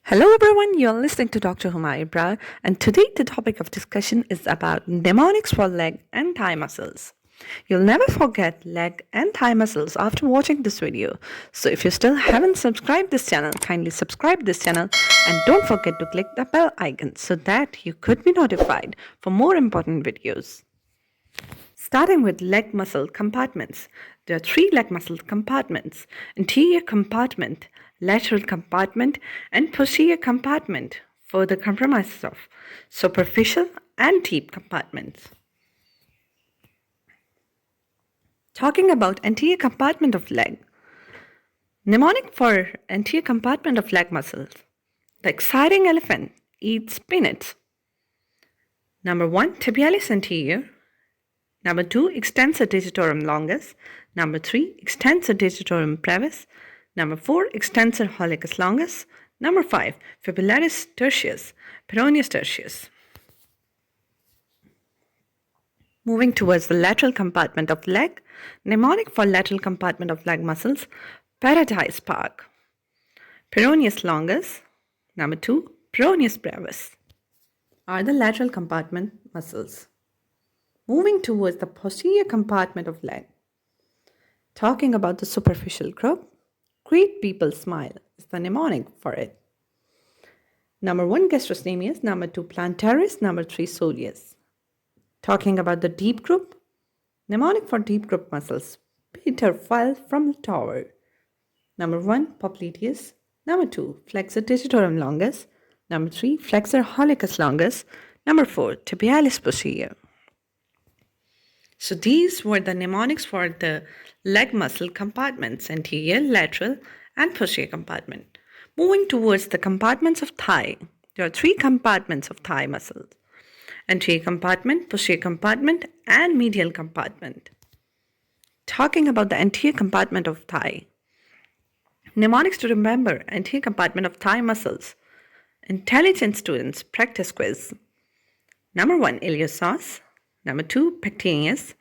Hello everyone, you're listening to Dr. Huma Ibrar, and today the topic of discussion is about mnemonics for leg and thigh muscles. You'll never forget leg and thigh muscles after watching this video. So if you still haven't subscribed this channel, kindly subscribe this channel and don't forget to click the bell icon so that you could be notified for more important videos. Starting with leg muscle compartments. There are three leg muscle compartments: anterior compartment, lateral compartment, and posterior compartment, further comprises of superficial and deep compartments. Talking about anterior compartment of leg. Mnemonic for anterior compartment of leg muscles. The exciting elephant eats peanuts. Number 1, tibialis anterior. Number 2, extensor digitorum longus. Number 3, extensor digitorum brevis. Number 4, extensor hallucis longus. Number 5, fibularis tertius, peroneus tertius. Moving towards the lateral compartment of leg, mnemonic for lateral compartment of leg muscles, paradise park. Peroneus longus. Number 2, peroneus brevis are the lateral compartment muscles. Moving towards the posterior compartment of leg. Talking about the superficial group, great people smile is the mnemonic for it. Number 1, gastrocnemius. Number 2, plantaris. Number 3, soleus. Talking about the deep group, mnemonic for deep group muscles, Peter fell from the tower. Number 1, popliteus. Number 2, flexor digitorum longus. Number 3, flexor hallucis longus. Number 4, tibialis posterior. So these were the mnemonics for the leg muscle compartments, anterior, lateral, and posterior compartment. Moving towards the compartments of thigh, there are three compartments of thigh muscles: anterior compartment, posterior compartment, and medial compartment. Talking about the anterior compartment of thigh, mnemonics to remember anterior compartment of thigh muscles. Intelligent students practice quiz. Number 1, iliopsoas. Number 2, pectineus.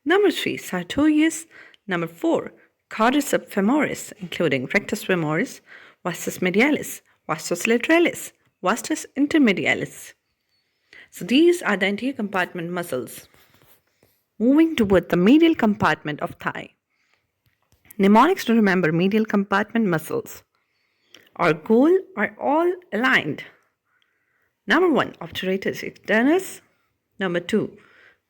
Number 3, sartorius. Number 4, quadriceps femoris, including rectus femoris, vastus medialis, vastus lateralis, vastus intermedialis. So these are the anterior compartment muscles. Moving toward the medial compartment of thigh. Mnemonics to remember medial compartment muscles. Our goal are all aligned. Number 1, obturator externus. Number 2,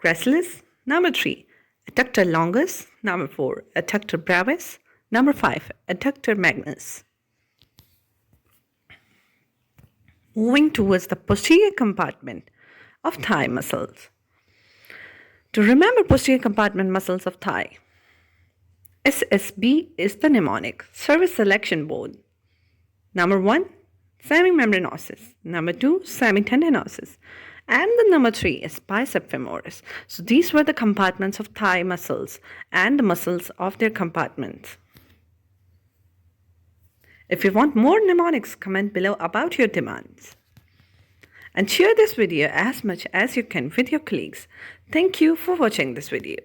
gracilis. Number 3, adductor longus. Number 4, adductor brevis. Number 5, adductor magnus. Moving towards the posterior compartment of thigh muscles. To remember posterior compartment muscles of thigh, SSB is the mnemonic, service selection board. Number 1, semimembranosus. Number 2, semitendinosus. And the number 3 is bicep femoris. So these were the compartments of thigh muscles and the muscles of their compartments. If you want more mnemonics, comment below about your demands. And share this video as much as you can with your colleagues. Thank you for watching this video.